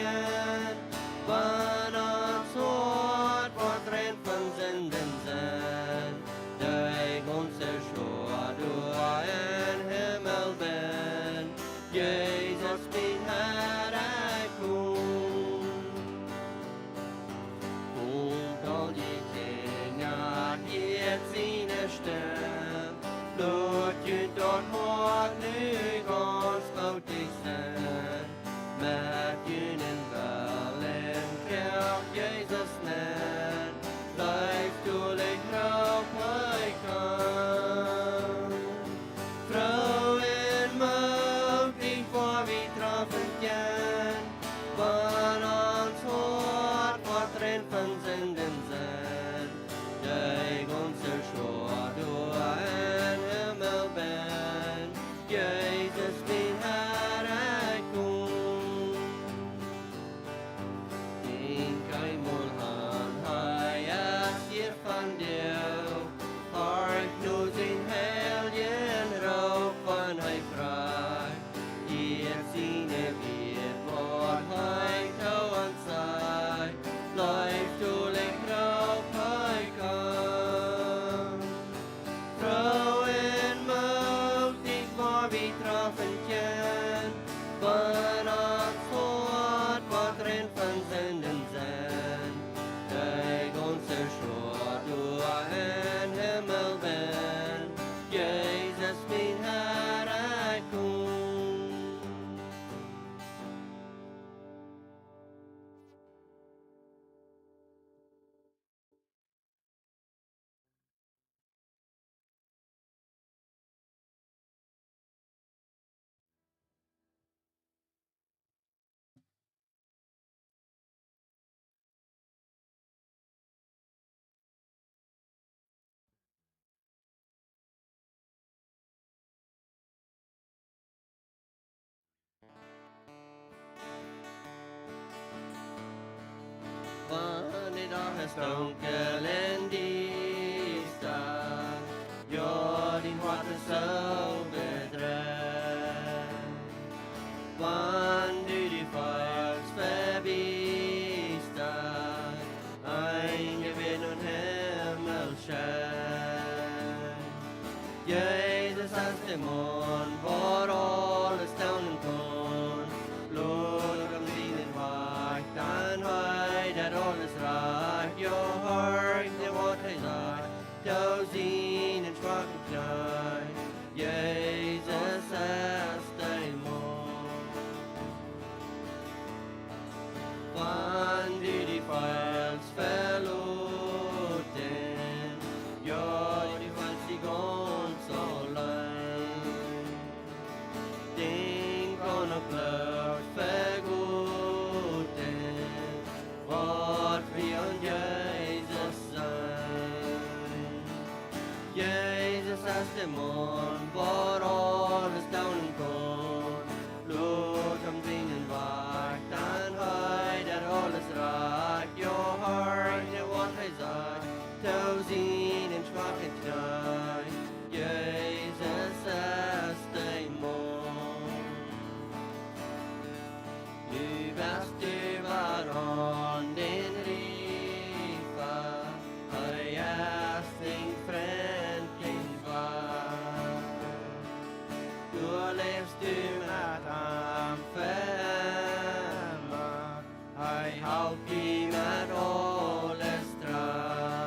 kent. Vanaf soort wordt ren van zenden zijn. De onze schoa door en hemel ben. Jezus mijn Herre kom. Komt al die dingen hier zien stem. Laat je dat hart nu ganz grotig zijn. Met je in wel en kerk Jezus net. Blijf toe ik help hij kan. Vrouw en moed die voor wie trafen ken. Van ons hart wat ren van zenden zijn. De onze schoa door en hemel ben. Jezus mijn Herre kom. Denk eenmaal aan hij is hier van jou. Hart nu zijn helden roep van hij vrij. Hier zien weer wat hij toe aan zij. Blijf toe ik roep hij kan. Vrouw en moed die voor wie trafen ken. Van ons hart wat ren van zenden zijn. De onze schoa door en hemel ben. Jezus mijn Herre kom. Wanneer het donker en dicht staat, ja, die hart is zo bedreigd. Wanneer die vijand voorbij staat, ein gewinn und Himmel schijnt. Jezus als de mond waar alles staunen kon, Lord om dienen wacht aan hij dat alles reicht. Jo hart de wat hij zei, jou zien en schwach en klein. Jezus als de mond. Wanneer die vijand verloren, ja die vijand die ganz allein. Denk aan een vlucht vergoeden, wat we aan Jezus zijn. Jezus als de mond waar alles staunen kon, Lord om dienen wacht aan hij dat alles raakt. Jo hart en wat hij zei, jou zien en schwach en klein. Jezus als de mond. Nu best du waaraan den riva, hij is din vriendling waar. Du leefst du met hem verma, hij houdt je met alles trouw.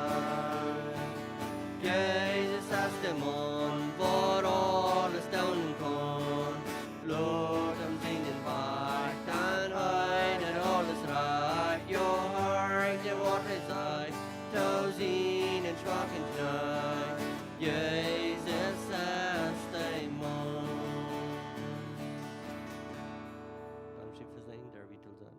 Jezus als de mond waar alles staunen kon, Lord om dienen wacht aan hij dat alles reicht. Jo hart en wat hij zei, jou zien en schwach en klein. Jezus als de mond. Dank je voor zijn, daar wie tot dan.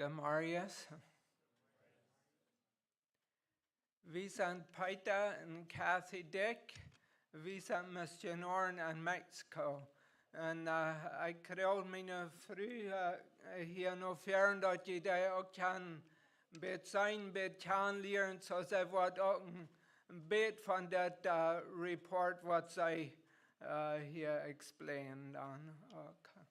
Marius. Vi sind Peter und Kathy Dick. Vi sind Missionaren in Mexico. Und ich kreeg meine Früh hier noch fern, dass ich da auch kann bet sein, bet kennenlernen, so sie wird auch ein bet von der Report, was sie hier explainen dann. Okay.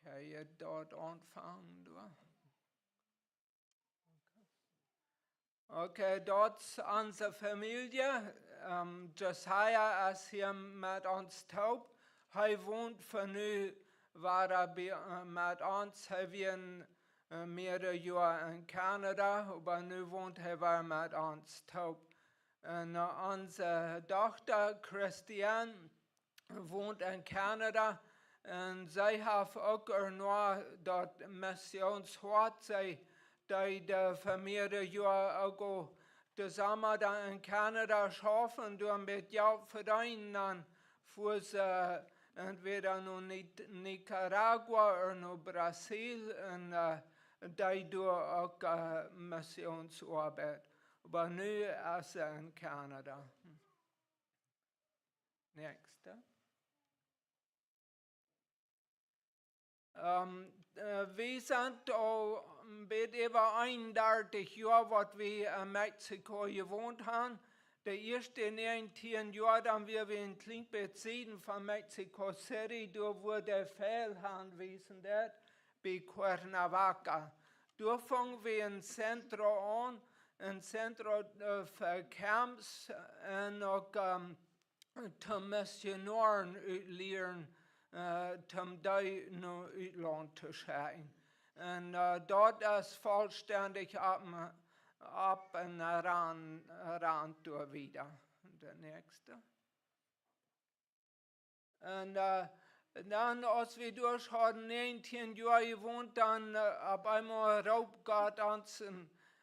Kann ich dort anfangen, du? Okay, dort ist unsere Familie. Josiah ist hier mit uns taub. Er wohnt für nu, war mit uns, wir mehrere Jahre in Kanada, aber nu wohnt er mit uns taub. Und unsere Tochter Christiane wohnt in Kanada und sie hat auch nur dort Missionsort. Die mehrere Jahre auch zusammen dann in Kanada schaffen und mit ja verdienen, für sie entweder noch Nicaragua oder noch Brasil und die tun auch Missionsarbeit. Aber nu ist sie in Kanada. Nächste. Wir sind auch mit über 31 Jahren, was wir in Mexiko gewohnt haben. Die ersten 19 Jahre haben wir in Klinkbett Süden von Mexico City, da wurde Fehlhand wissen dort, bei Cuernavaca. Da fangen wir ein Zentrum an, ein Zentrum für Camps und auch zum Missionaren lernen. Zum die noch Utland zu schicken. Und dort ist vollständig ab und ran durch wieder. Der nächste. Und dann, als wir durch hatten, 19 Jahre gewohnt, dann auf einmal Raubgott uns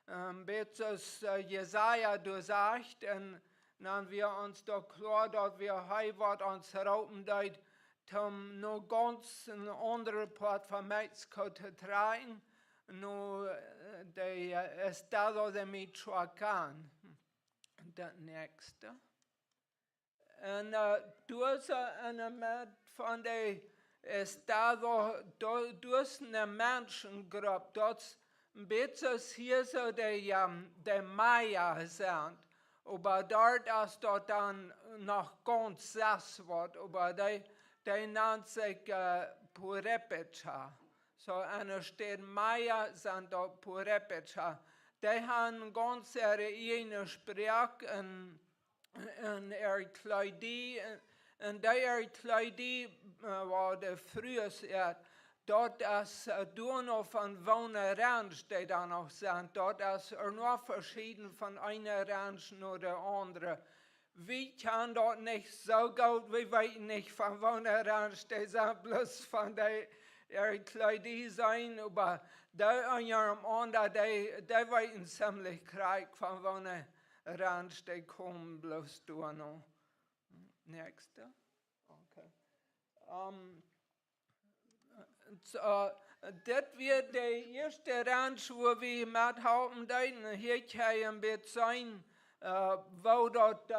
ein bisschen Jesaja durchsagt. Und dann wir uns da klar, dass wir Heimat uns rauben, um noch ganz ein anderer Part von Mexiko zu tragen, noch die Estado de Michoacán. Das nächste. Und durch eine von der Estado, durch eine Menschengruppe, dort ein bisschen hier so die Maya sind. Aber dort ist dort dann noch ganz sass wird, aber die nennt sich Purepecha. So einer steht Maya, sind dort Purepecha. Die haben ganz ihre Sprache und ihre Kleidung. Und ihre Kleidung war der früheste. Dort ist noch von Wohner Ranch, die da noch sind. Dort ist nur verschieden von einer Ranch nur der andere. Wir können dort nicht so gut, wir wissen nicht von Wohner Ranch, die sind bloß von der Kleidung sein, aber die an ihrem anderen, die wissen ziemlich Krieg von Wohner Ranch, die kommen bloß durch noch. Nächste. Okay. Das wird der erste Ranch, wo wir mithaben, hier kann ein sein, wo dort,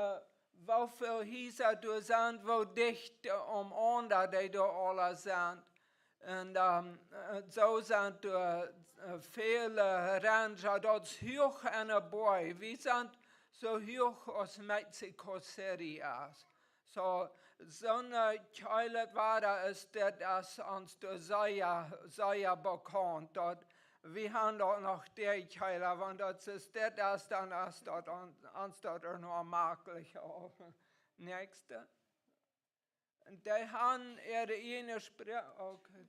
wo viel Häuser da sind, wo dicht umeinander die da alle sind. Und so sind viele Rancher, dort ist hoch eine Boy. Wir sind so hoch aus Mexico City aus. So eine Keule war da, ist das uns sehr bekannt. Dort, wir haben dort noch die Keule, und das ist das dann ist dort uns dort nur möglich. Nächste. Die haben ihre Sprache, okay,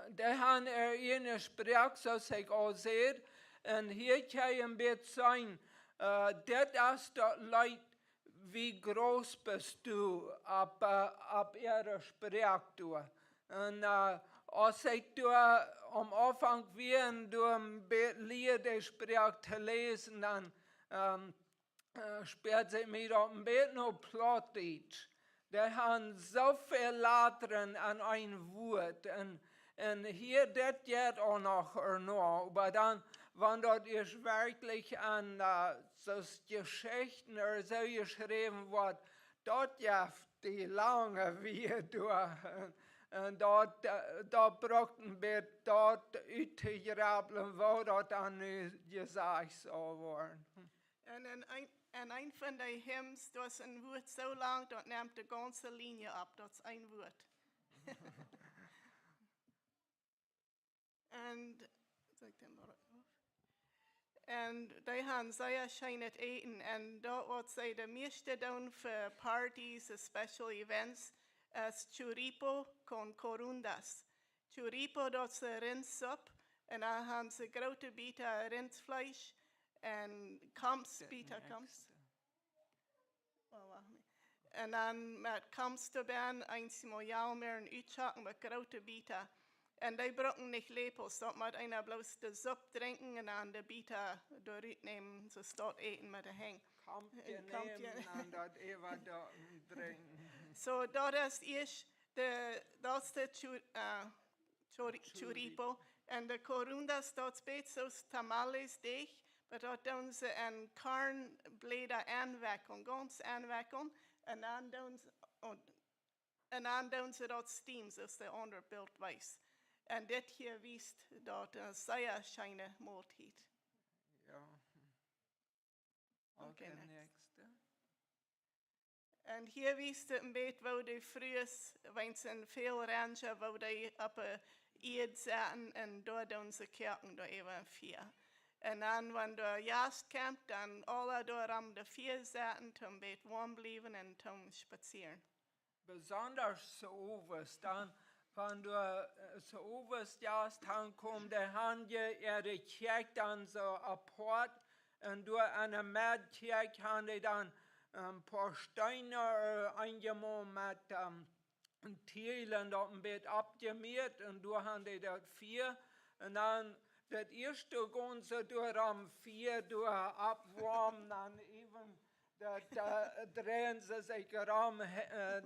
die haben ihre Sprache, so sich auch sieht. Und hier kann ein bisschen sein, das ist dort Leute, wie groß bist du ab ihrer Sprache? Und als ich am Anfang während du ein Lied der Sprache zu lesen, dann sperrt sich mir doch ein bisschen noch Plattdeutsch. Die haben so viel Lateren an ein Wort. Und En hier det geht auch noch noch, aber dann, wenn dort ist wirklich an so Geschichten oder so geschrieben wird, dort ja die lange Wege durch. En dat brochten wir dort uitgegraben, wo dat dan nu gezegd zou worden. En een van de hymns, dat is een woord zo lang, dat neemt de ganze linie op. Dat is een woord. En die gaan zeer schijn het eten. En dat wordt zij de meeste doen voor parties, special events, als churipo con corundas. Churipo, dat is rindsoep. En dan gaan ze grote biten rindvlees en kampsbieter, en dan met kampsterbaan, eenmaal jou meer een uitzakken met grote bieter. En die brokken niet lepels, dat moet einer bloos de soep drinken en dan de bieter dooruit nemen, zo staat eten met de heng. Kampje nemen en dat even drinken. So, dat is eerst dat is de churipo. En de corundas, dat is beetje zoals tamales deeg. Maar dat doen ze een karnbleder aanwekken, ganz aanwekken. En dan doen ze dat steam, zoals de andere beeld wijst. En dit hier wijst dat een zeer schijne maaltijd. Ja. Oké, nächste. En hier wijst het een beetje waar de vroeger, want in veel ranchen, waar die op een eed zaten en daar doen ze kerken, daar even vier. En dan, wanneer de jaast komt, dan alle door om de vier zaten, om een beetje warm blijven en om spazieren. Besonders so overst, dan, wenn du so overst jaast, dan komt de handje, de kerk dan zo apart, en door eine Mädchen haben die dann ein paar Steine eingenommen mit Teilen dort ein bisschen abgemäht und da haben die dort 4 und dann das erste ganze durch am 4 durch abwarmen, dann eben da drehen sie sich rum,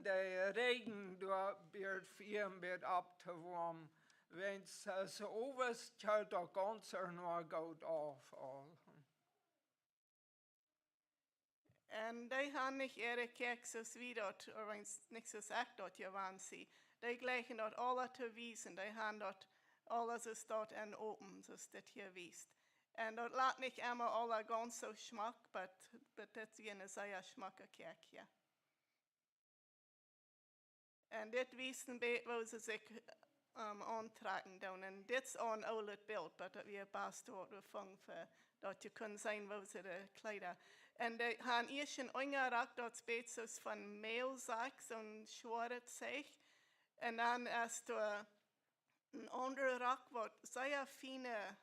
der Regen durch wird 4 ein bisschen abzuwarmen. Wenn es so overst, hält der ganze noch gut auf. En die gaan niet ihre kerk zoals wie dat, of niet zoals ik dat je waan zie. Die gleichen dat alle te wijzen, die gaan dat alles is dat en open, zoals dit hier wijst. En dat laat niet immer alle ganz zo smak, maar dit is een zeer smakke kerk hier. En dit wijst een beetje waar ze zich aantrekken doen. En dit is een oud beeld, maar dat we best wat vangen voor dat je kunt zijn waar ze de kleider. En die gaan eerst een ongerak, dat is beetje van meelzak, zo'n zware zeeg. En dan is er een andere rak, wat zeer fijne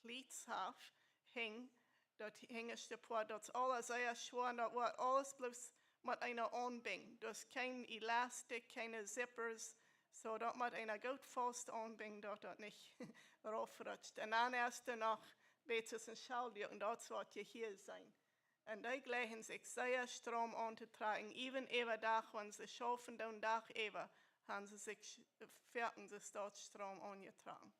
pleats heeft, hing. Dat hing is de poort, dat is alles zeer zwaar, dat wordt alles bloos met een aanbing. Dus geen elastic, geen zippers. So dat moet een goed vast aanbing, dat dat niet raufrutscht. En dan is er nog beetje een schaaldeuk, en dat is wat je hier zijn. En die gleichen zich zeer strom aan te trekken. Even dag, wanneer ze schaffen, dan dag even, gaan ze zich verken, ze staat strom aangetragen.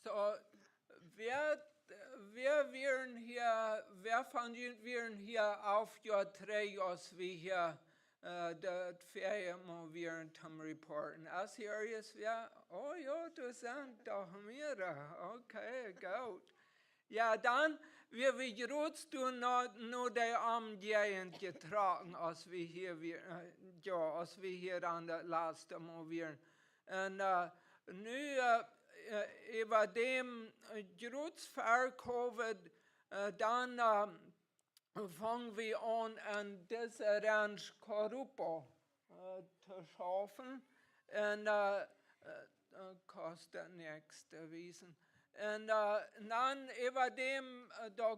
So, wer von Ihnen wären hier auf Jahr 3, als wir hier das Ferien mal wären zum Reporten? Als hier ist, ja, oh ja, du sind doch mehrere. Okay, gut. Ja, dann, wir gerutzt du nur die Armgegend getragen, als wir hier an der letzten Mal wären. Und nu, über dem Gerutz-Covid, dann fangen wir an diese Ranch Corupo zu schaffen. Und kostet nichts wissen. Und dann über dem da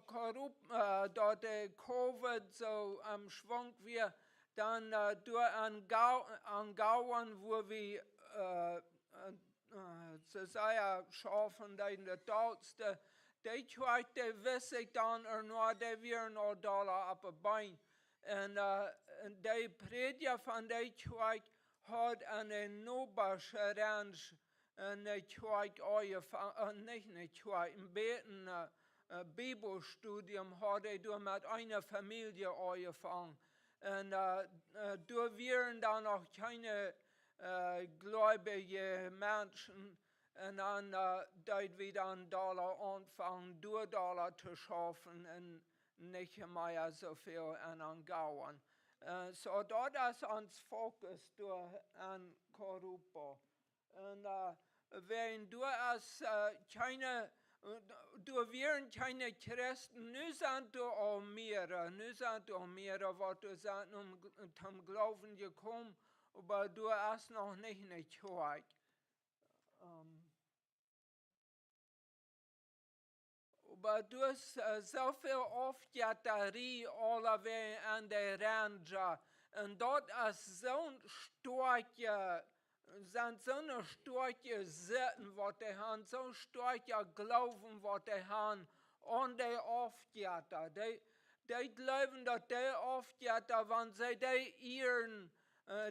der Covid so am Schwung wir dann durch an Gauern, wo wir ze zei schaffen in de doodste. Die kwijt wist ik dan er nog, die weer nog dollar op een bein. En de prediker van de kerk had een nobasche ranch en de kerk niet een kerk, een beten Bibelstudium had hij door met een familie aangefangen. En door waren dan nog keine gläubige Menschen. En dan deed we dan dollar anfangen, door dollar te schaffen en nicht mehr so viel an Gauern. So dort ist uns Fokus durch an Korupo. Und wenn du als keine, du wären keine Christen, nu sind du auch mehr, was du sind zum Glauben gekommen, aber du hast noch nicht gehört. Aber durch so viel Aufjäterie alle an der Ranger. Und dort ist so ein starke, sind so eine starke Sitten, was die haben, so starke Glauben, was die haben, an die Aufjäter. Die glauben, dass die Aufjäter, wenn sie die ihren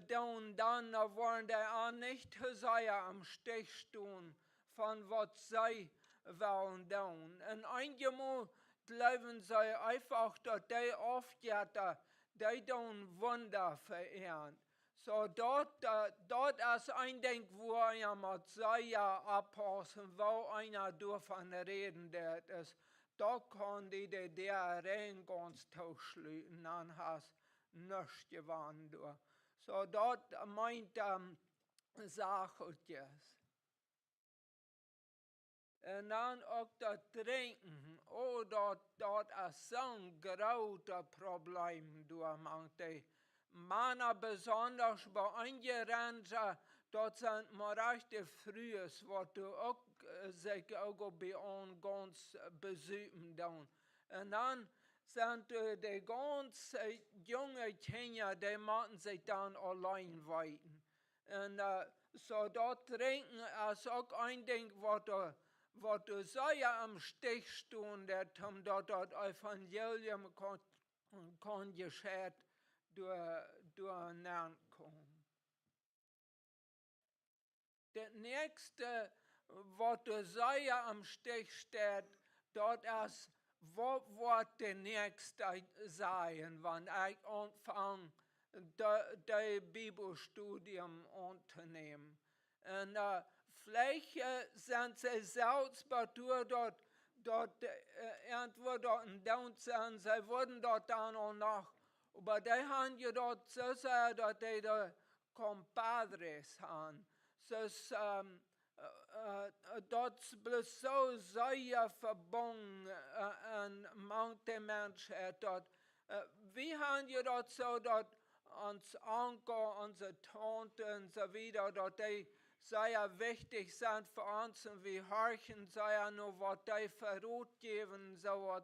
dann wollen die auch nicht sehr am Stich stehen, von was sie wollen tun. Und einmal glauben sie einfach, dass die Aufjäter, die tun Wunder verehren. So dort ist ein Ding, wo einer mit Seier abpassen, wo einer davon reden ist. Da kann die der rein ganz tauschlüten, dann hast nichts gewonnen. So dort meint Sache es. En dan ook dat drinken. Oh, dat is zo'n groot probleem door manche. Mannen besonders bij eingerannt, dat zijn maar echt frühes, wat du ook zich ook bij ons ganz besuchen doen. En dan zijn de ganz junge Kinder, die moeten zich dan allein weiten. En so dat drinken is ook een ding, wat du sehr am Stich stehen, dat das Evangelium kann geschehen durch Nachkommen. Das nächste, was du sehr am Stich steht, das ist, was wird der nächste sein, wenn ich anfange, das Bibelstudium anzunehmen. Und vielleicht sind sie selbst dort irgendwo dort down sind, sie wurden dort dann auch noch, aber die haben ja dort so sehr, dass die da compadres haben. Dat is bloß so sehr verbunden an manche Menschen, dat wir haben ja dort so, dass uns Onkel, unsere Tante und so weiter, dass die sehr wichtig sind für uns und wir horchen sehr nur, was die verrot geben, so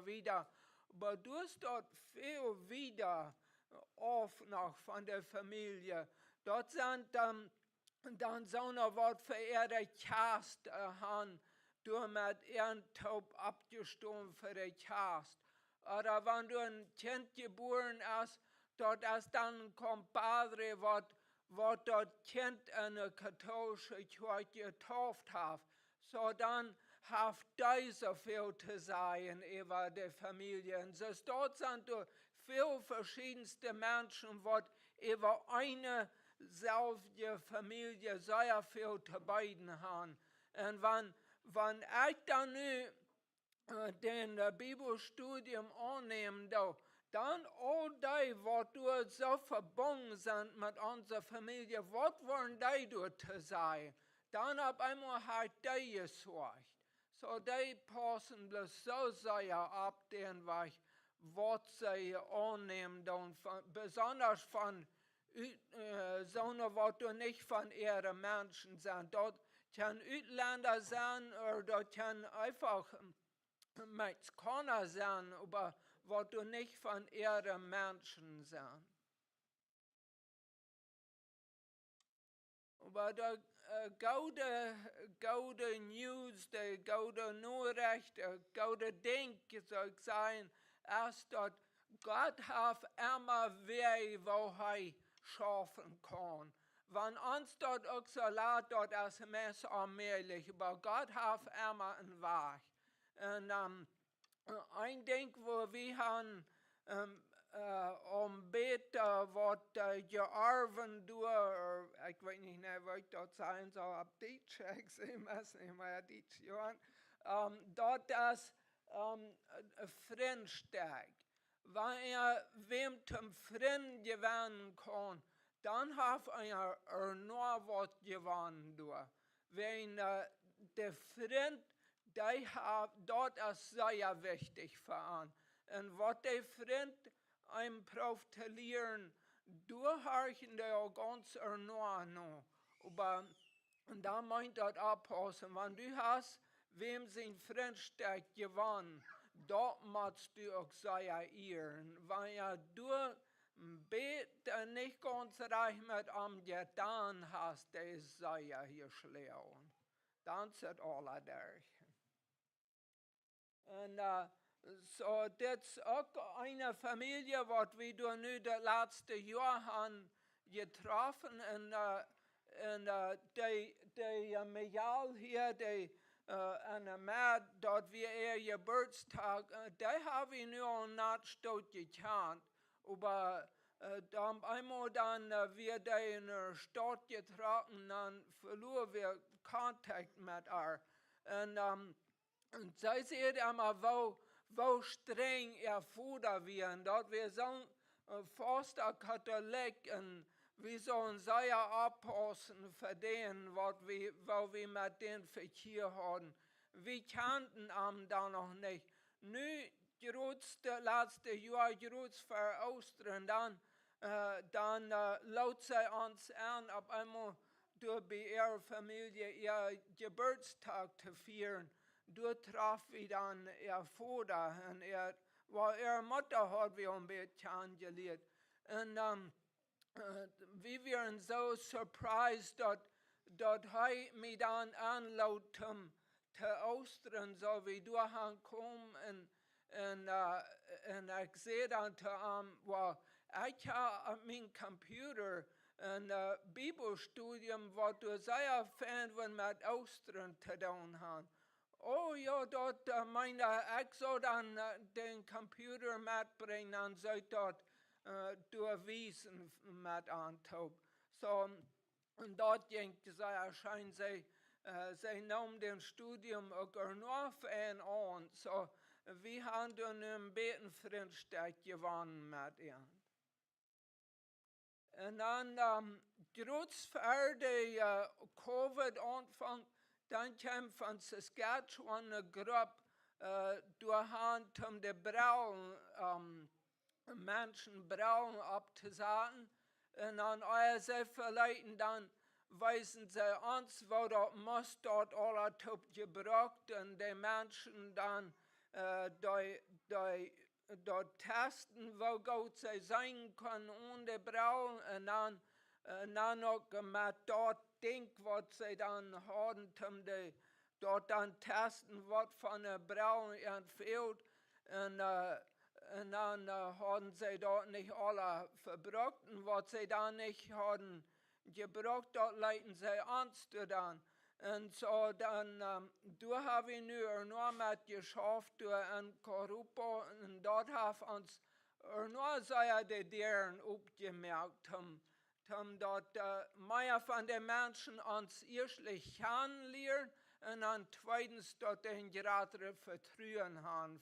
wieder. Aber du hast dort viel wieder auf noch von der Familie. Dort sind dann so eine was für ihre Cast haben, du mit ihren Taub abgestimmt für die Cast. Oder wenn du ein Kind geboren hast, dort ist dann ein Compadre, was das Kind in eine katholische Kirche getauft hat. So dann hat die so viel zu sagen über die Familie. Und so dort sind viele verschiedenste Menschen, die über eine selbe Familie sehr viel zu beiden haben. Und wenn ich dann den Bibelstudium annehme, dann all die, was du so verbunden sind mit unserer Familie, was wollen die dort sein? Dann auf einmal hat die gesorgt. So die passen bloß so sehr ab, den Weg, was sie annehmen, besonders von so was du nicht von ihren Menschen sind. Dort kann Utländer sein oder dort kann einfach Mexikaner sein, aber was du nicht von ihren Menschen sind. Aber der gute News, der gute Nachricht, der gute Ding, soll ich sagen, ist, dass Gott hat immer Wege, wo er schaffen kann. Wenn uns dort auch so laut dort als Mess allmählich, aber Gott hat immer einen Weg. Und ein Ding, wo wir haben, beten, was gearven durch, ich weiß nicht mehr, was ich dort sein soll, ab Deutsch, ich sehe es nicht mehr, Deutsch, Johann, dort das Friendstag. Wenn wem zum Friend gewinnen kann, dann hat nur was gewonnen durch. Wenn der Friend, dort ist sehr wichtig für ihn. Und was der Freund einem profitieren, durchhorchen der auch ganz nur noch. Aber da meint das abpassen, wenn du hast, wem sein Freund stärkt gewonnen, dort musst du auch sehr ehren. Wenn du bet nicht ganz reich mit am getan hast, der ist sehr hier schlau. Dann sind alle durch. Und so, das ist auch eine Familie, was wir da nu das letzte Jahr haben getroffen. Und der Mejal hier, der Matt, dort wie Geburtstag, der habe ich nur nicht dort gekannt. Aber dann einmal dann wir da in der Stadt getroffen, dann verloren wir Kontakt mit ihr. Und sie sieht immer, wo streng ihr Vater wir. Dort wir sind fast Katholik und wir sollen sehr abpassen für den, wo wir mit denen Verkehr haben. Wir kannten ihn da noch nicht. Nu, das letzte Jahr, gerutzt für Ostern, dann laut sie uns an, auf einmal durch ihre Familie ihr Geburtstag zu feiern. Dort traf wir dann ihr Vater und ihre Mutter hat wir ein bisschen kennengelernt. Und wir waren so surprised, dass mich dann anlaut zu Ostern, so wie du ankommen und ich sehe dann zu ihm, ich habe mein Computer ein Bibelstudium, was du sehr fan mit Ostern zu tun hast. Oh ja, dort meine ich soll dann den Computer mitbringen und soll dort durchwiesen mit antop. So, und dort ging es erscheint, sie nahm den Studium auch nur fan an. So, wir haben dann einen Betenfreundstag gewonnen mit ihr. Und dann, kurz vor der Covid-Anfang, dann kam von Saskatchewan eine Gruppe durch um die Brauen, Menschen Brauen abzusagen. Und dann sie verleiten, dann weisen sie uns, wo dort muss dort alle gebraucht und die Menschen dann dort testen, wo gut sie sein können ohne Brauen. Und dann noch mit dort Ding, was sie dann haben, dort dann testen, was von der Brauen entfehlt. Und dann haben sie dort nicht alle verbraucht. Und was sie dann nicht haben gebraucht, dort leiten sie uns dann. Und so dann, da habe ich nur mit geschafft, in Korupo, und dort haben uns nur sehr die Deren aufgemerkt, dort mehr von den Menschen uns erstlich kennenlernen und dann zweitens dort den gerade vertrauen haben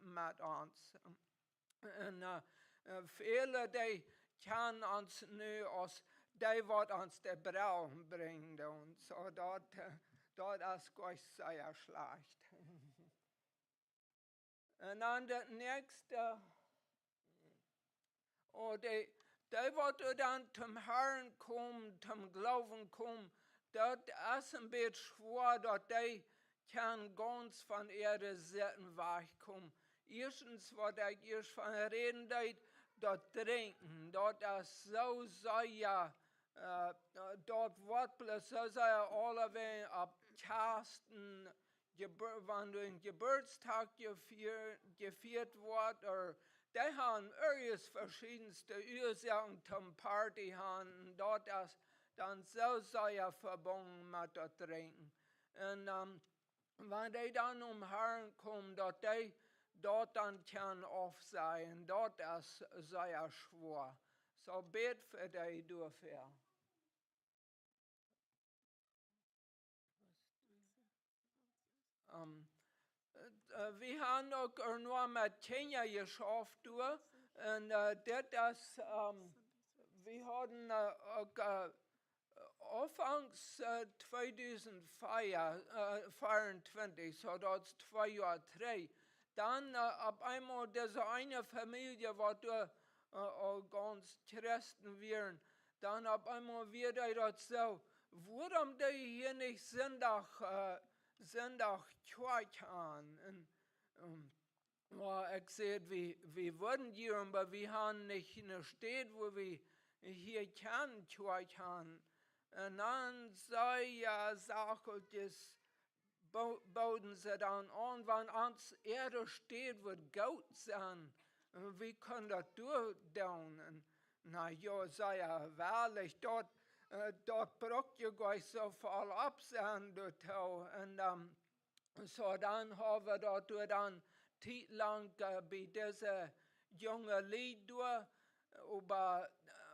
mit uns. Und viele, die kennen uns nu aus, die wird uns der Braun bringen und so dort ist Gott sehr schlecht. Und dann das nächste, die wird dann zum Herrn kommen, zum Glauben kommen, dort ist ein bisschen schwer, dort die kann ganz von ihrer Seiten wegkommen. Erstens, was ich erst von reden, dort trinken, dort ist so sehr, dort wird bloß so sehr alle abkasten, wenn du einen Geburtstag gefeiert wird, oder die haben verschiedenste Ursachen zum Party haben, dort ist dann so sehr verbunden mit das Trinken. Und wenn die dann Herrn kommen, dass die dort dann kann auf sein, dort ist sehr schwer. So bet für die dafür. Wir haben auch nur mit Kenia geschafft, und das wir hatten auch anfangs 2024, so das 2 Jahre 3, dann ab einmal diese eine Familie, was da ganz Christen wären, dann ab einmal wieder das so, warum die hier nicht Sonntag Kirche an? Ja, ich sehe, wir würden hier, aber wir haben nicht eine Stadt, wo wir hier kann Kirche haben. Und dann sei ja Sache, das bauten sie dann an, wenn ans Erde steht, wird Gott sein. Wie können das durchdauen? Na ja, sei ja wahrlich, dort braucht ihr gleich so voll ab sein, und so dann haben wir dort dann lang bei dieser jungen Lied durch, aber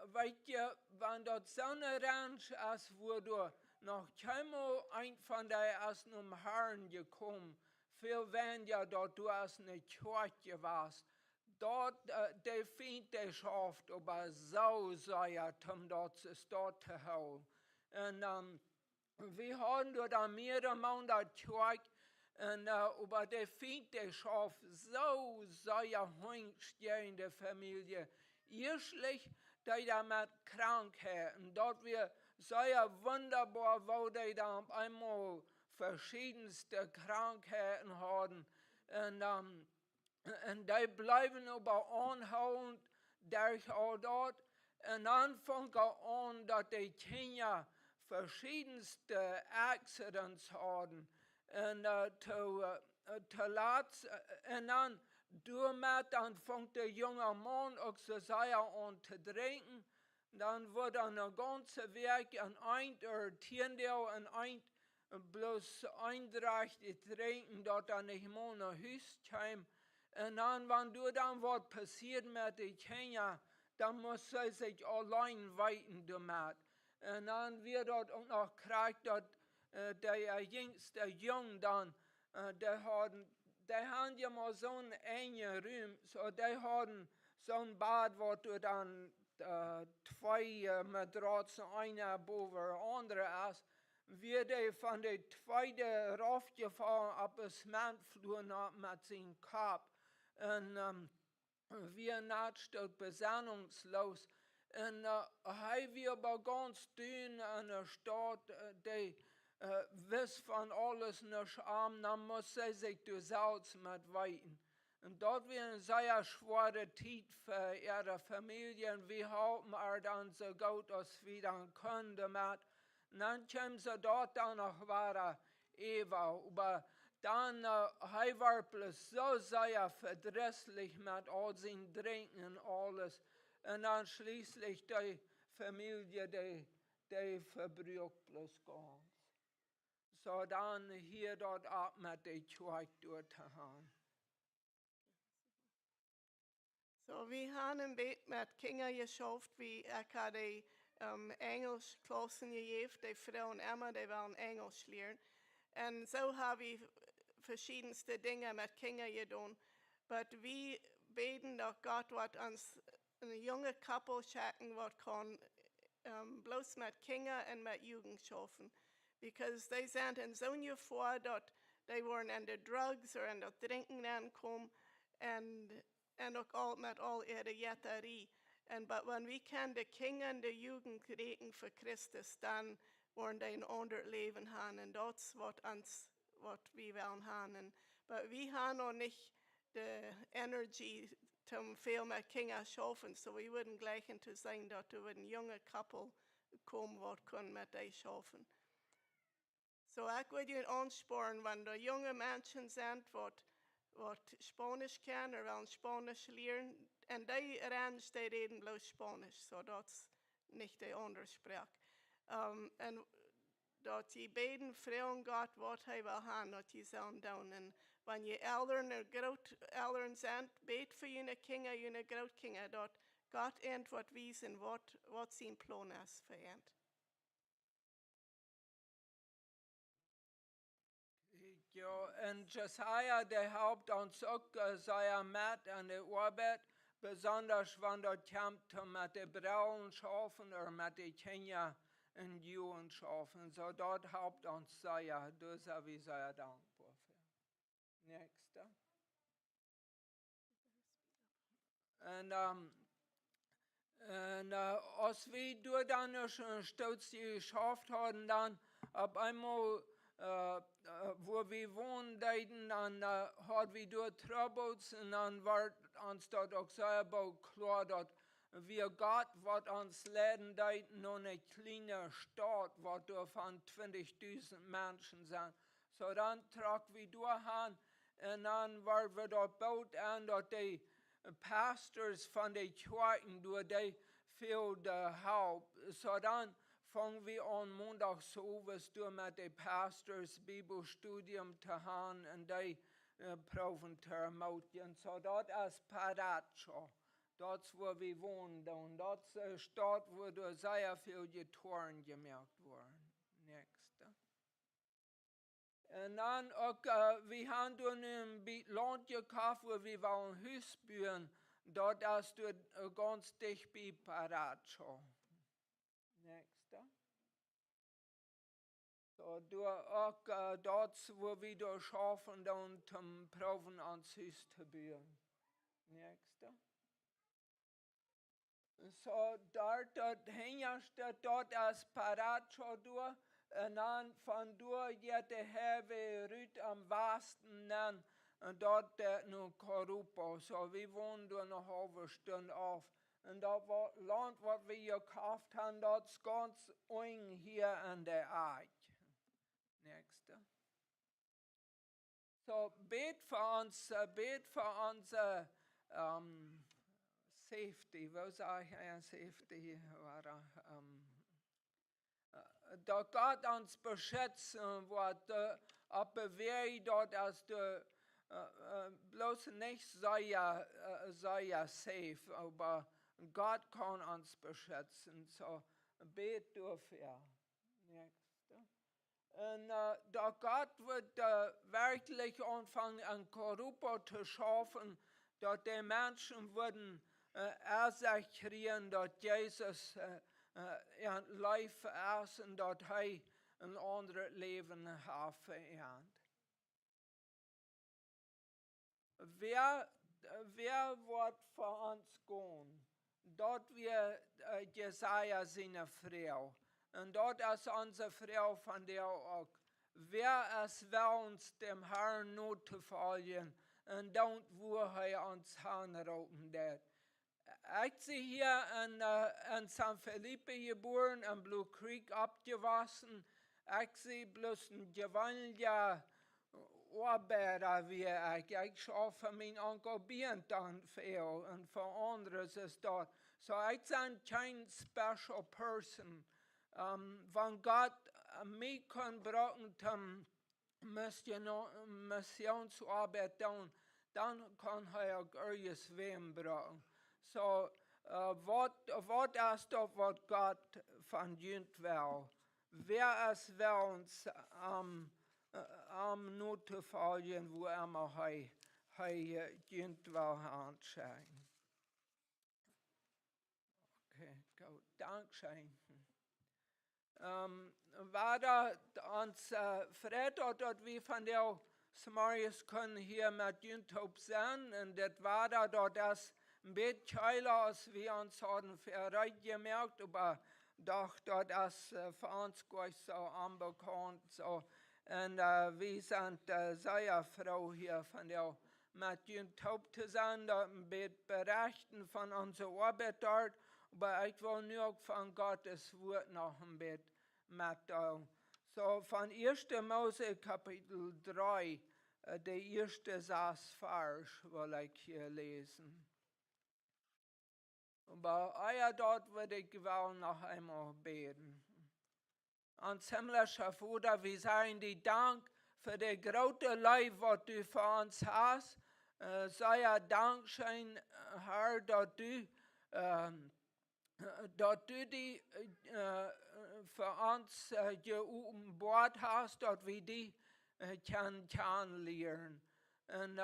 weißt ihr, wenn dort so eine Ranch ist, wo du noch keinmal ein von der ersten Herrn gekommen, viel weniger dort du hast eine Kirche warst, dort der Feind der schafft, aber so sehr, dort ist dort zu holen. Und wir haben dort an mehrere Monate Kirche, und aber der Feind der schafft so sehr Hüngst in der Familie. Erstlich, die da mit Krankheiten, dort wir sehr wunderbar, wo die da einmal verschiedenste Krankheiten haben. Und die bleiben aber anhaltend durch all dort. Und dann fängt an, dass die Kinder verschiedenste Accidents haben. Und und dann damit, dann fängt der junge Mann auch so sehr an zu trinken. Dann wird eine ganze Weg an ein Tiendel und ein bloß einträchtig trinken, dort dann nicht mal nach Hause kommen. Und dann, wenn du dann was passiert mit den Kindern, dann muss sie sich allein weiten damit. Und dann wird dort auch noch gekriegt, dass der jüngste Jung dann, die haben ja mal so einen engen Raum, so die haben so ein Bad, wo du dann 2 Matratzen, eine boven der andere ist. Wir die von der zweiten raufgefahren, ab das Mannflur mit seinem Kopf. Und wir nahtstod besannungslos. Und wir aber ganz dünn an der Stadt, die wiss von alles nicht arm, dann muss sie sich durch Salz mit weiten. Und dort wird eine sehr schwere Zeit für ihre Familien. Wir halten dann so gut, als wir dann können damit. Und dann kommen sie dort dann noch weiter, Eva. Aber dann war bloß so sehr verdrießlich mit all seinen Trinken und alles. Und dann schließlich die Familie, die verbraucht bloß ganz. So dann hier dort ab mit der Kirche durchzuhauen. So, wir haben ein Bett mit Kindern geschafft, wie ich hatte Englischklassen gegeben, die Frauen immer, die wollen Englisch lernen. Und so habe ich verschiedenste Dinge mit Kindern getan. Aber wir beten, dass Gott wird uns eine junge Couple schaffen, was kann bloß mit Kindern und mit Jugend schaffen. Because die sind in so einer Gefahr, dass die wollen an die Drugs oder an das Trinken ankommen und auch all mit all ihrer Jetterie. Aber wenn wir die Kinder und die Jugend retten für Christus, dann wollen die ein anderes Leben haben. Und das ist was wir wollen haben. Aber wir haben noch nicht die Energie, um viel mit Kindern zu schaffen. So wir würden gleich zu sagen, dass wir ein junge Couple kommen, was können mit denen schaffen. So ich würde Ihnen anspornen, wenn da junge Menschen sind, wat Spanisch kan, wel Spanisch leren. En die ranch, die reden bloos Spanisch, so dat is niet de andere spraak. En dat je beiden vragen gaat wat hij wil hebben, dat je zullen doen. En wanneer je elderen zijn, beet voor je kinder, je grootkinder, dat God antwoord wijzen wat zijn plan is voor je. Ja, en Josiah, der helpt uns auch sehr mit an der Arbeit, besonders wenn das kommt mit den braunen Schafen oder mit den Kinder in Jungen Schafen. So, dort helpt uns sehr, da sind wir sehr dankbar für. Nächster. En als wir door dan schon stolz geschafft haben, dann auf einmal, wo wir wohnen, dann hat wir dort Troubles und dann wird uns dort auch selber klar, dass wir Gott, was uns leiden, noch eine kleine Stadt, wo da von 20.000 Menschen sind. So dann tragen wir durch und dann werden wir dort baut an, dass die pastors von den Kirchen durch die viel Haupt. So dann fangen wir an, montags so was durch mit den Pastors Bibelstudium zu haben und die Proben zu ermutigen. So dort ist Paracho. Dort, wo wir wohnen, und dort ist eine Stadt, wo da sehr viel Getoren gemerkt wurden. Nächste. Und dann auch, wir haben dann ein Land gekauft, wo wir wollen Haus bauen. Dort ist du ganz dicht bei Paracho. Nächste. So, du auch dort, wo wir da schaffen, dann zum Proben ans Haus zu bauen. Nächste. So, dort hintersteht, dort ist Paracho durch. Und dann von dort geht der Herr Rüt am Westen, und dort noch Korupa. So, wir wohnen da eine halbe Stunde auf. Und das Land, was wir gekauft haben, das ist ganz eng hier an der Eich. Nächste. So, bet für uns Safety. Wo sage ich Safety? Da Gott uns beschützt, wird aber dort, dass du bloß nicht sehr safe, aber Gott kann uns beschützen. So, bet dafür. Nächste. Und da Gott wird wirklich anfangen, an Korrupa zu schaffen, dass die Menschen würden Ersicht kriegen, dass Jesus ein Leben ist und dass er ein anderes Leben hat verehrt. Wer wird für uns gehen? Dort wir Jesaja seine Frau. Und dort ist unsere Frau von der auch. Wer es will uns dem Herrn not zu folgen und dann wo er uns hinrauben wird. Ich sehe hier in San Felipe geboren, in Blue Creek abgewachsen. Ich sehe bloß ein gewöhnlicher Arbeiter wie ich. Ich schaffe mein Engagieren dann viel und für anderes ist dort. So ich bin kein special person. Wenn Gott mich kann brauchen, zum Missionsarbeit tun, dann kann er auch irgendwas wem brauchen. So, was ist das, was Gott von uns will? Wer es will uns nur zu folgen, wo immer er uns will anschauen. Okay, gut, Dankeschön. War da uns Freitag, dass wir von der Samarias können hier mit YouTube sein, und das war da, dass ein bisschen keiler, als wir uns haben verreit gemerkt, aber doch, das ist für uns gar nicht so unbekannt. So. Und wir sind sehr froh hier von der mit YouTube zu sein, ein bisschen berichten von unserer Arbeit dort, aber ich will nur von Gottes Wort noch ein bisschen mitteilen. So, von 1. Mose Kapitel 3, der erste Satz falsch, will ich hier lesen. Aber dort würde ich gewollt noch einmal beten. Ans himmlischer Vater, wir sagen dir Dank für die große Leib, was du für uns hast. Sei ja Dankeschön, Herr, dass du die für uns geopenbart hast, dass wir die kennenlernen. Und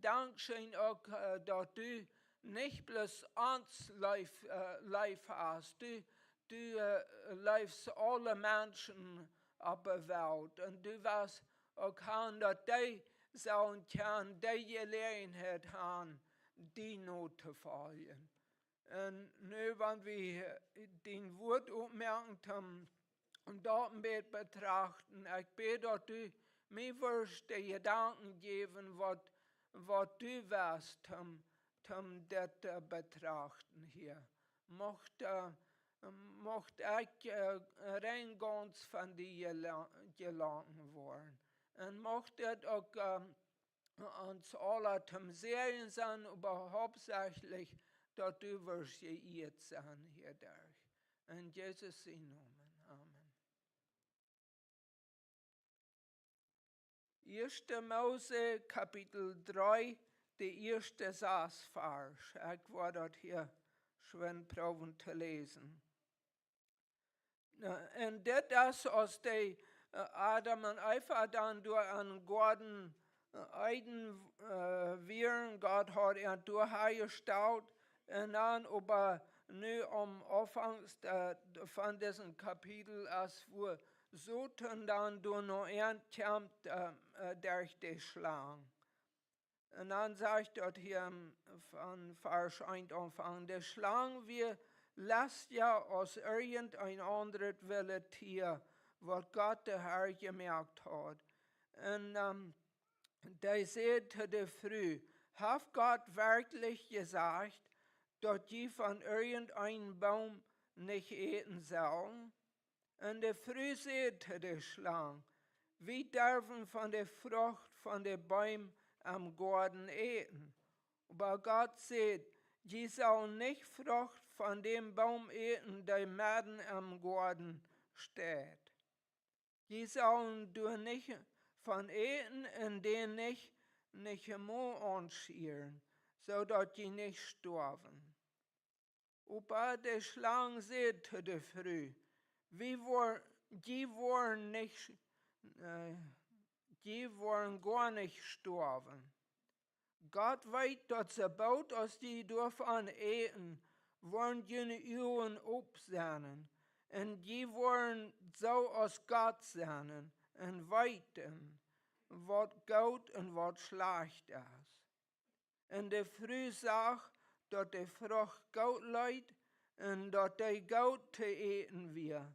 Dankeschön auch, dass du nicht bloß uns live hast, du liefst alle Menschen auf der Welt. Und du wirst auch haben, dass die sollen können, die Gelegenheit haben, die Not zu folgen. Und nu, wenn wir den Wort aufmerken und dort ein bisschen betrachten, ich bete, dass du mir wirst die Gedanken geben, was du wirst, das betrachten hier. Mochte ich rein ganz von dir gelangen worden. Und mochte auch uns alle zum Sehen sein, aber hauptsächlich, dass du wirst geirrt sein hierdurch. In Jesus' Namen. Amen. 1. Mose, Kapitel 3, der erste Satz falsch. Ich war dort hier schön proben zu lesen. Und das aus der Adam und Eva dann durch einen Garten Eden wären, Gott hat er durchgestellt. Und dann aber nu am Anfang von diesem Kapitel, als wir sollten dann durch noch kämpft durch die Schlange. Und dann sagt dort hier von Vers 1 Anfang, der Schlange wir lasst ja aus irgendein anderes wilde Tier, was Gott der Herr gemerkt hat. Und der sagte der Früh, hat Gott wirklich gesagt, dass die von irgendeinem Baum nicht eten sollen? Und der Früh sagte der Schlange, wir dürfen von der Frucht von den Bäumen am Garten eten. Aber Gott sagt, die sollen nicht Frucht von dem Baum eten, der mitten am Garten steht. Die sollen du nicht von eten, in den nicht im Mund anschieren, so dass die nicht sterben. Aber der Schlange sagte der Früh, die wollen gar nicht sterben. Gott weiß, dass sobald aus die dürfen eten, wollen die Uhren absehnen. Und die wollen so aus Gott sein und weiten, was gut und was schlecht ist. Und der Früh sagt, dass die Frucht gut leid und dass die gut zu eten wir.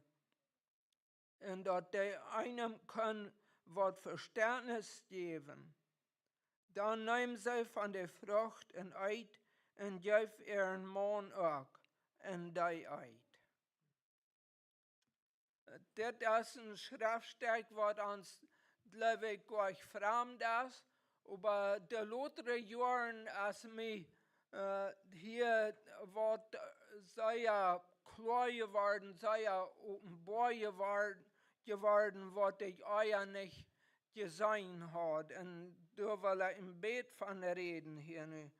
Und dass die einem können was Verständnis geben. Dann nehmen sie von der Frucht und eid und geben ihren Mann auch und die eid. Das ist ein Schriftstück, was uns, glaube ich, gar nicht fremd ist. Aber die letzten Jahre, als mir hier was sei ja klar geworden, sei ja offenbar geworden, was ich euch nicht gesehen hat. Und da will ich im Bett von reden hier.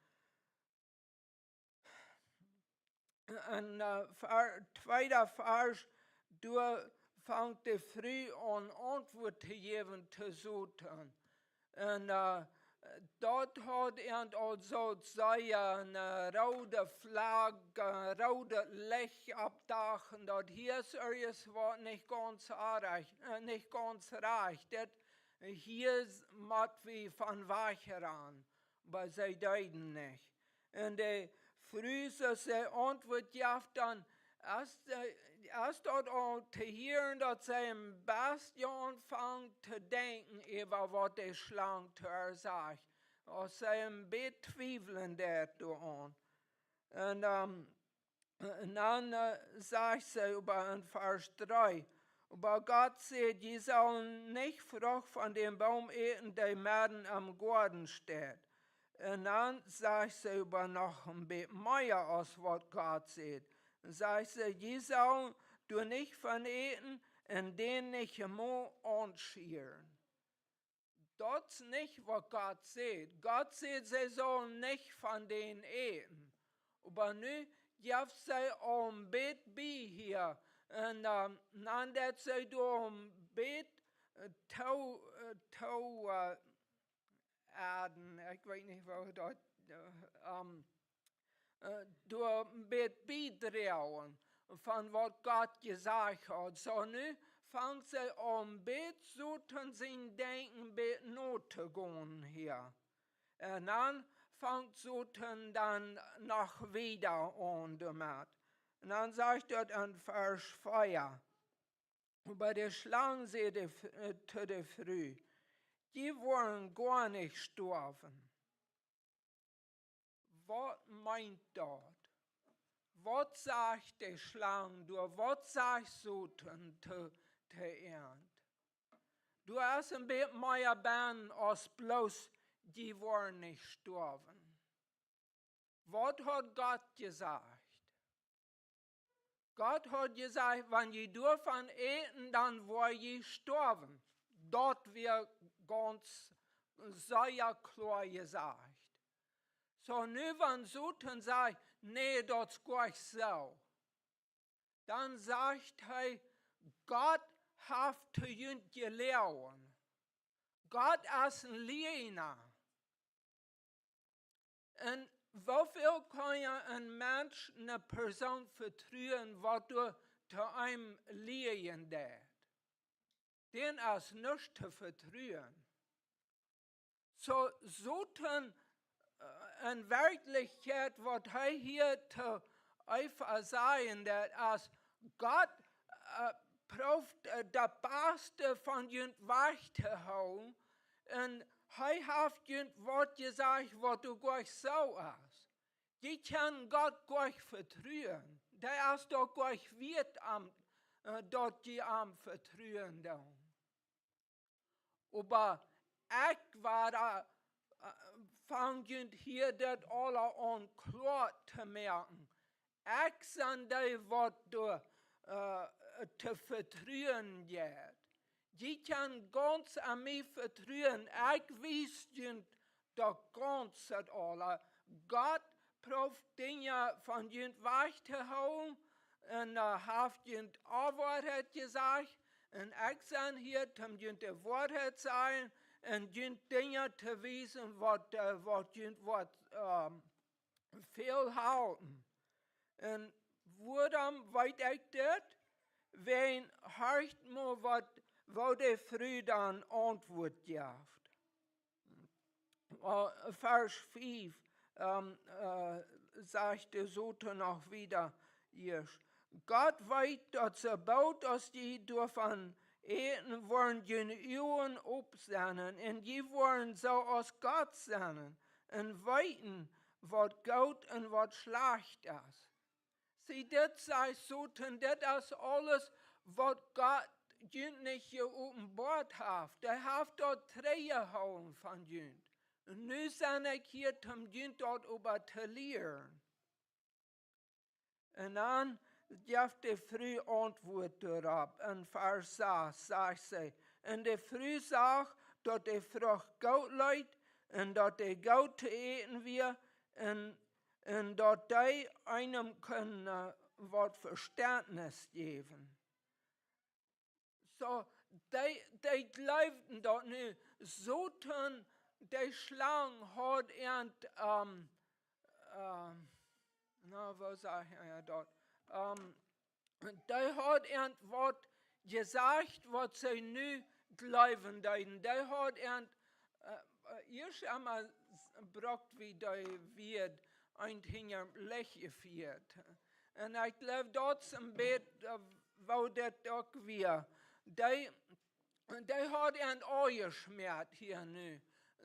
Und zweiter Vers, da fängt die früh an, Antwort zu geben, zu suchen. Und dort hat er also eine rote Flagge, rote Licht abdachen. Dort hier ist alles was nicht ganz reich. Hier macht wie von Wacheran, aber sie deuten nicht. Und die früheste Antwort gibt dann, erst dort auch zu hören, dass sie im besten anfangen zu denken über was die Schlange zu ihr sagt. Und sie bezweifeln das an. Und dann sagt sie über in Vers 3, Aber Gott sagt, die sollen nicht Frucht von dem Baum eten, der mitten am Garten steht. Und dann sagt sie aber noch ein bisschen mehr aus, was Gott sagt. Sagt sie, die sollen du nicht von eten und den nicht immer anschieren. Das ist nicht, was Gott sagt. Gott sagt, sie sollen nicht von denen eten. Aber nu gibt sie ein Bett bei hier. Und dann dat sie door een Bett aarden, ik weet niet hoe dat, door een Bett bijdrouwen van wat God gezegd had. Zo nu fangen sie an, Bett sollten sie denken, Bett not zu gehen hier. Und dann fangt sollten dann noch wieder an damit. Und dann sagt er an Vers 4, über die Schlangen zu der Früh, die wollen gar nicht sterben. Was meint das? Was sagt die Schlange, du? Was sagst du zu Ernte? Du hast ein bisschen mehr Bein als bloß, die wollen nicht sterben. Was hat Gott gesagt? Gott hat gesagt, wenn ihr davon eten, dann wollt ihr sterben. Dort wird ganz sehr klar gesagt. So, nu wenn Satan sagt, nee, das ist gar nicht so. Dann sagt er, Gott hat zu uns gelehrt. Gott ist ein Lehrer. Und wofür kann ja ein Mensch eine Person vertrauen, was du zu einem Lehen tät? Den ist nicht zu vertrauen. So Satan in Wirklichkeit, was er hier zu einfach sagen, das ist, Gott braucht das Beste von uns wegzuhauen und er hat uns was gesagt, was du gar nicht so hast. Die kann Gott gar nicht vertrauen. Der ist doch gar nicht wert, dort die am vertrauen. Aber ich war da, fangen hier das alle an klar zu merken. Ich sind die, was du zu vertrauen geht. Die kann ganz an mich vertrauen. Ich weiß nicht, das Ganze alle. Gott braucht Dinge von uns wegzuhauen und hat uns die Wahrheit gesagt. Und ich bin hier, um uns die Wahrheit zu sagen und uns Dinge zu wissen, was uns viel halten. Und woran weiß ich das? Wenn hört mir, wo die früh dann Antwort gibt. Vers 5 sagt der Satan auch wieder, Gott weiß, dass er baut, dass die dürfen eten wollen, die Uhren absenden, und die wollen so aus Gott sein und weiten, was gut und was schlecht ist. Sie, das sagt Satan, das ist alles, was Gott nicht hier offenbart hat. Der hat dort Träger von Jünd. Und nun sind ich hier, um Jünd dort über zu lehren. Und dann gibt die früh Antwort darauf. In Vers 6 sagt sie, und die früh sagt, dass die Frucht gut leid und dass die gut zu eten wird und dass die einem können was Verständnis geben. So, die glaubten dort nicht. Satan, die Schlange hat was sag ich ja dort? Die hat was gesagt, was sie nicht glauben. Die hat erst einmal gebracht, wie die wird, ein Hinger Lech geführt. Und ich glaube, dort im Bett, wo das auch wir. Die hat angeschmiert hier nu.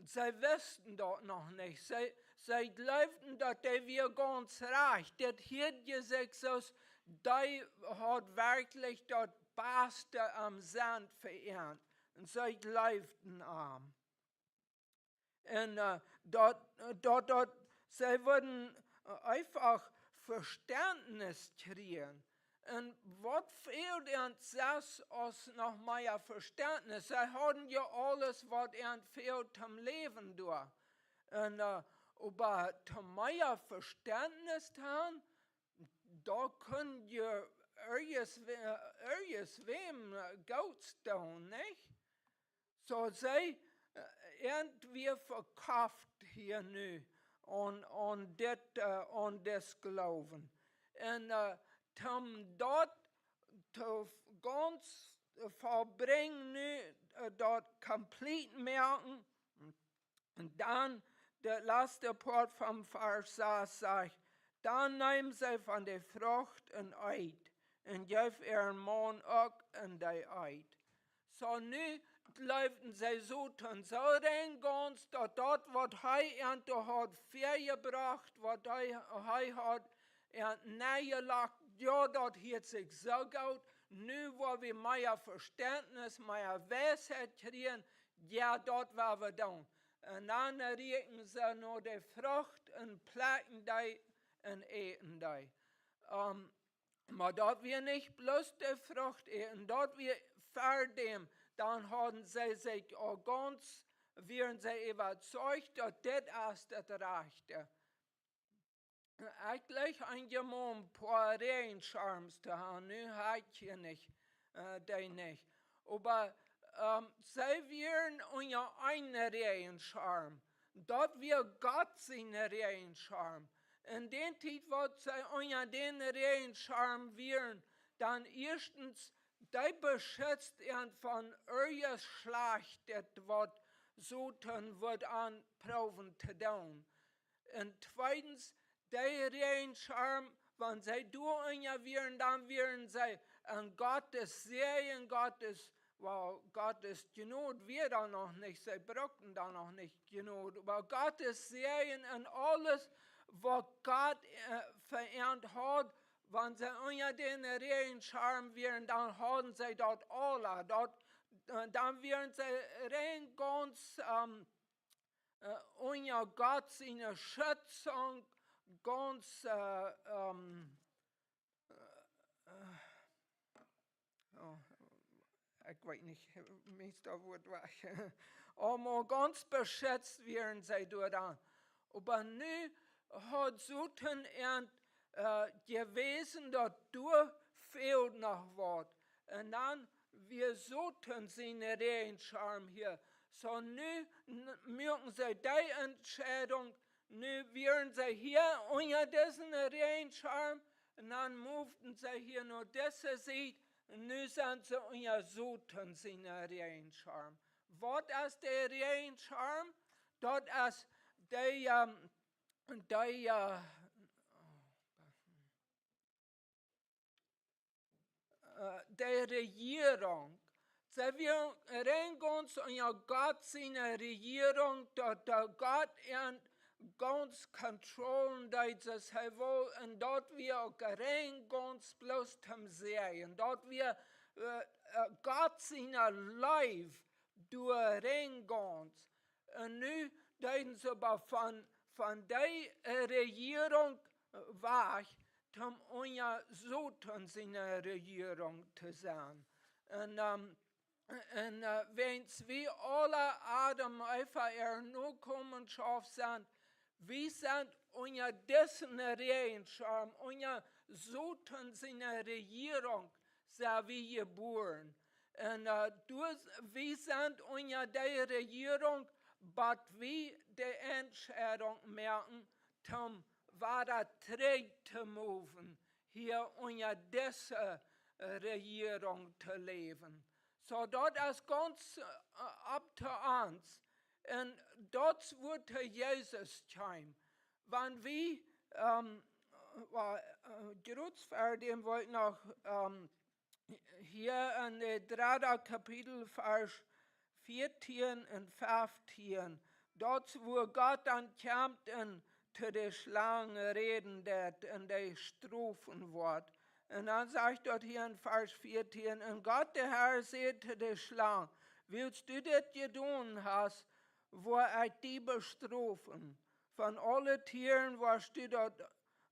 Sie wussten dort noch nicht. Sie glaubten, dass die wir ganz reich. Das hier gesagt, die hat wirklich Baste am Sand verehrt. Und sie leiften arm. Und dort, sie würden einfach Verständnis kriegen. Und was fehlt uns das aus noch mehr Verständnis? Sie haben ja alles, was ihnen fehlt zum Leben durch. Und aber zum mehr Verständnis haben, da können wir wem Gutes tun, nicht? So sie irgendwie verkauft hier nu und das Glauben. Und dort zu ganz verbringen nu dort komplett merken. Und dann der letzte Part vom Vers sagt, dann nehmen sie von der Frucht und Eid und geben ihren Mann auch in der Eid. So nu läufen sie so tun, so rein ganz, dort, was er hat vorgebracht, was er hat neigelacht, ja, dort hat sich so gut, nu wo wir mehr Verständnis, mehr Weisheit kriegen, ja, dort war wir dann. Und dann riechen sie nur die Frucht und plagen die und eten die. Aber dort wir nicht bloß die Frucht eten, dort wir verdammt, dann haben sie sich auch ganz, werden sie überzeugt, dass das ist das Rechte. Eigentlich einmal ein paar Regenschirms zu haben, nu hat ich nicht, die nicht. Aber sie werden unser einen Regenschirm. Dort wird Gott seine Regenschirm. In der Zeit, wo sie unter den Regenschirm werden, dann erstens, die beschützt ihn von euer Schlag, das was Satan wird anproben zu tun. Und zweitens, die Regenschirm, wenn sie durch werden, dann werden sie an Gottes Segen, Gottes Genot wir da noch nicht, sie brauchten da noch nicht Genot, aber Gottes Segen und alles, was Gott verehrt hat, wenn sie unter den Regenschirm werden, dann haben sie dort alle, dann werden sie rein ganz unter Gott seine Schützung, ganz ich weiß nicht, Meister Wort war aber ganz beschützt werden sie dort an. Aber nu hat Satan gewesen, dass fehlt noch was. Und dann wir Satan seine Regenschirm hier. So nu mögen sie die Entscheidung, nu werden sie hier unter diesen Regenschirm und dann movten sie hier nur diese Seite. Nu sind sie unter Satan seine Regenschirm. Was ist der Regenschirm? Dort ist die Regierung. Sie werden ganz unter Gott seine Regierung, dort Gott ganz kontrollen, das will, und dort wir auch rein ganz bloß zum Sehen. Dort wir Gott seine Leib durch rein ganz. Und nu denken sie aber von der Regierung weg, um unter Satan seine Regierung zu sein. Und wenn wir alle Adam einfach Nachkommenschaft sind, wir sind unter dessen Regenschirm, unter Satan seiner Regierung, sind wir geboren. Und wir sind unter der Regierung, aber wir die Entscheidung merken, zum weiter trägt zu moven, hier unter dieser Regierung zu leben. So dort ist ganz ab zu uns. Und dort wird Jesus kommen. Wenn wir, dem wollte noch hier in der 3. Kapitel, Vers 14 und 15, dort wo Gott dann kommt und zu der Schlange reden, der in der Strophen wird. Und dann sagt dort hier in Vers 14, und Gott, der Herr, sagte der Schlange, willst du das getan hast, wo ich die bestrafen? Von allen Tieren, was du dort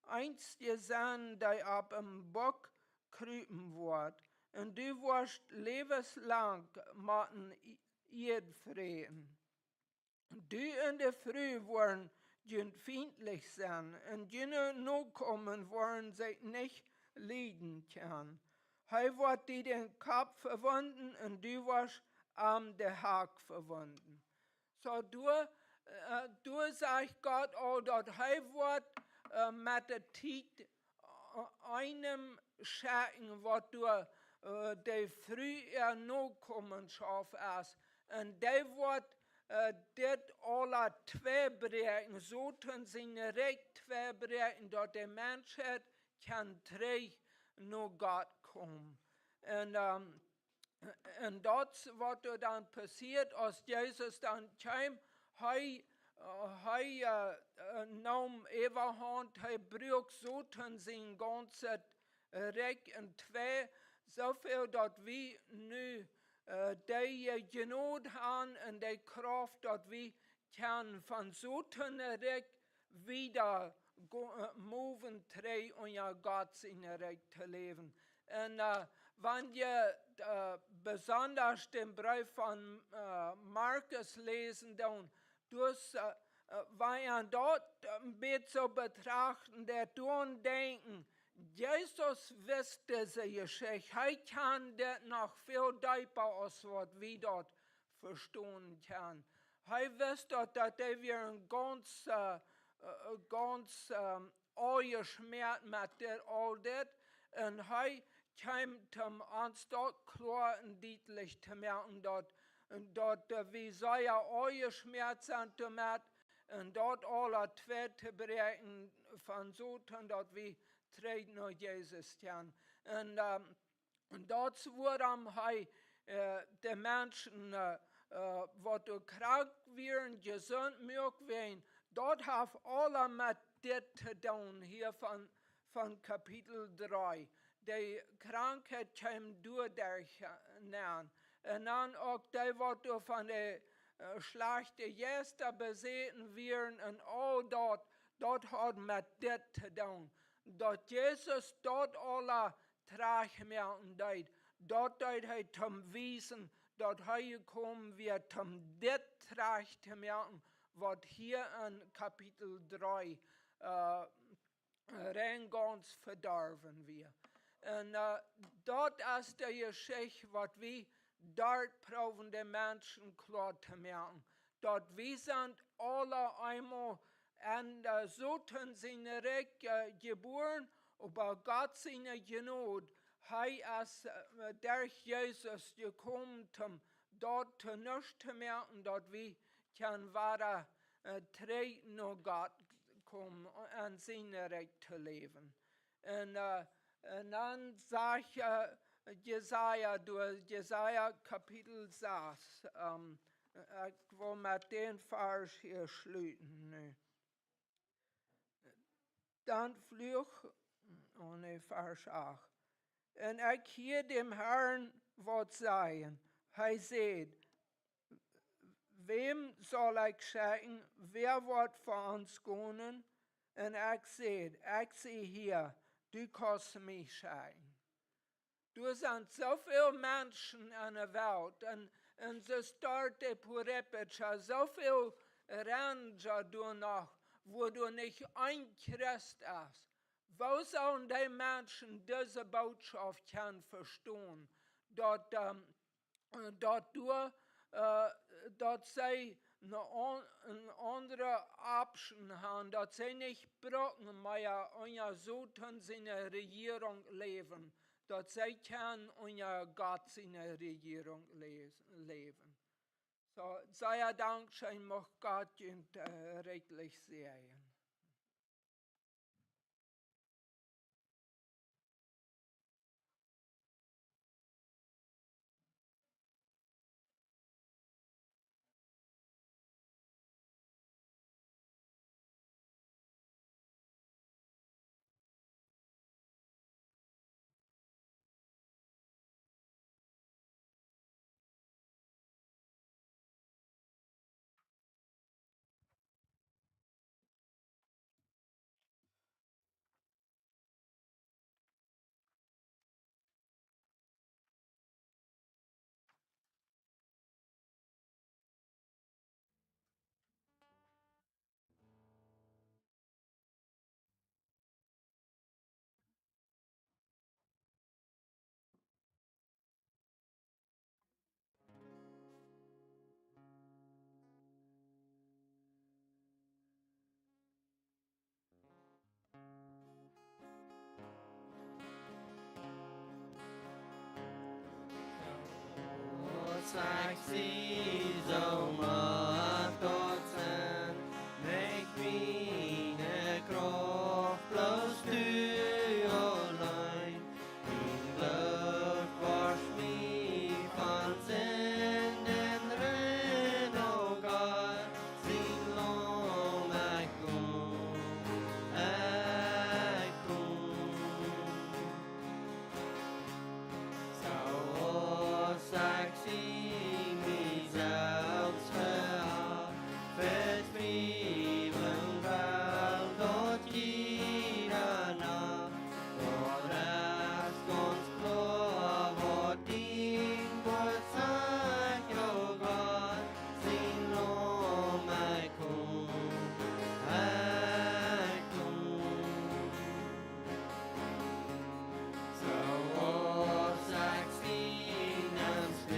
einst gesehen, die ab dem Bock krüpen wird. Und du wirst lebenslang matten Erd freien. Du in der Früh wollen feindlich sein, und jene noch kommen wollen sich nicht leiden kann. Hij wird dir den Kopf verwunden und du wirst am der Hack verwunden. So du sagst Gott, oh, dort hij wird mit der Zeit einem schauen, was du der früh noch kommen schaff ist. Und der wird dit alle twee brengen, zo ten zijn recht twee brengen, dat de mensheid kan terug naar God komen. En dat wat er dan passiert, als Jezus dan kwam, hij nam Everhand, hij brak zo ten zijn ganze recht in twee, zoveel dat we nu die genood haben en die kracht dat we kan van zo'n recht wieder moven terug om ja God zijn recht te leven. En wenn je besonders den Brief von Markus lesen, dann wir dort ein bisschen betrachten, der tun denken, Jesus wusste diese Geschichte. Er kann das noch viel deeper aus, was wir dort verstehen können. Er wusste, dass wir ein ganz Schmerz mit all das. Und er kam uns dort klar und deutlich zu merken, dass wir sehr euer Schmerz sind damit und dort alle zwei zu bereiten von so, dass wir treten nach Jesus kann. Und dort wurden die Menschen, was krank werden, gesund möglich werden, dort haben alle mit das zu tun, hier von Kapitel 3. Die Krankheit kam durch lernen. Und dann auch die, was von der schlechten Gäste beseten werden, und all dort hat mit das zu tun. Dat Jesus dort alle Tragmerken deed. Dort deed hij zum Wiesen, dat hij gekommen wird, zum dit Trag te merken, wat hier in Kapitel 3 rein ganz verdarven wir. Und dort ist die Geschichte, was wir dort brauchen, die Menschen klar zu merken. Dort wir sind alle einmal en zoten zijn recht geboren, aber Gott seine Genot, hij is durch Jesus gekommen, um dort zu nichts zu merken, dass wir kann weiter treten nach Gott kommen und seine Recht zu leben. Und dann sagt Jesaja, durch Jesaja Kapitel 6, ich will mit den Vers hier schließen. Ne. Dan vlug, vers 8. En ik hier dem Herrn wat zeggen. Hij zegt, wem zal ik zeggen, wer wordt voor ons konen? En ik zeg, ik zie hier, du kannst mich zeggen. Er sind so viele Menschen in der Welt und so start de Purepetscha, so viel Ranger du noch, wo du nicht ein Christ hast. Wo sollen die Menschen diese Botschaft können verstehen? Dort sie eine andere Option haben, dass sie nicht brauchen, mehr unter so seine Regierung leben, dass sie können unter Gott seine Regierung leben. So, sei Dank, schein mag Gott rechtlich sehen. sag sie so macht Gott sein, make me ne Kraft, bloß du allein. In Blut wasch mich von Sünden rein, oh Gott, sing lom ich komm. So sag sie mir selbst verab, vertrieben weil dort jeder nah. Dort ist uns klar, wo dien Gott sagt, oh Gott, sing lom ich komm. So sag sie, nimmst du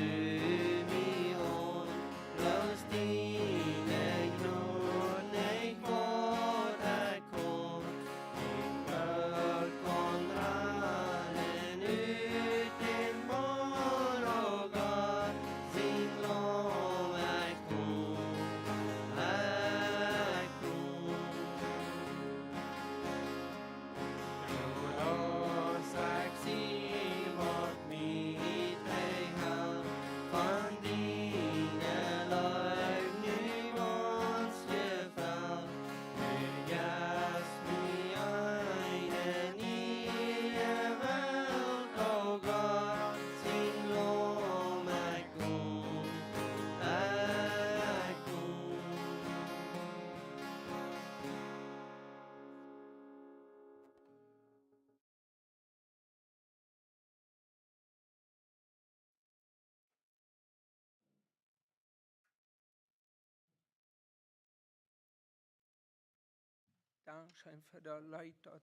mich an, bloß deine Gnade nicht weiterkommt. In Gott kann rennen ut den Mond, oh Gott, sing lom ich komm. Sag sie, wat mich trägt, von deiner Leib nu uns gefällt. Vergaß mich eine neue Welt, oh Gott, sing lom ich komm, ich komm. Dankeschön für das Leid dort.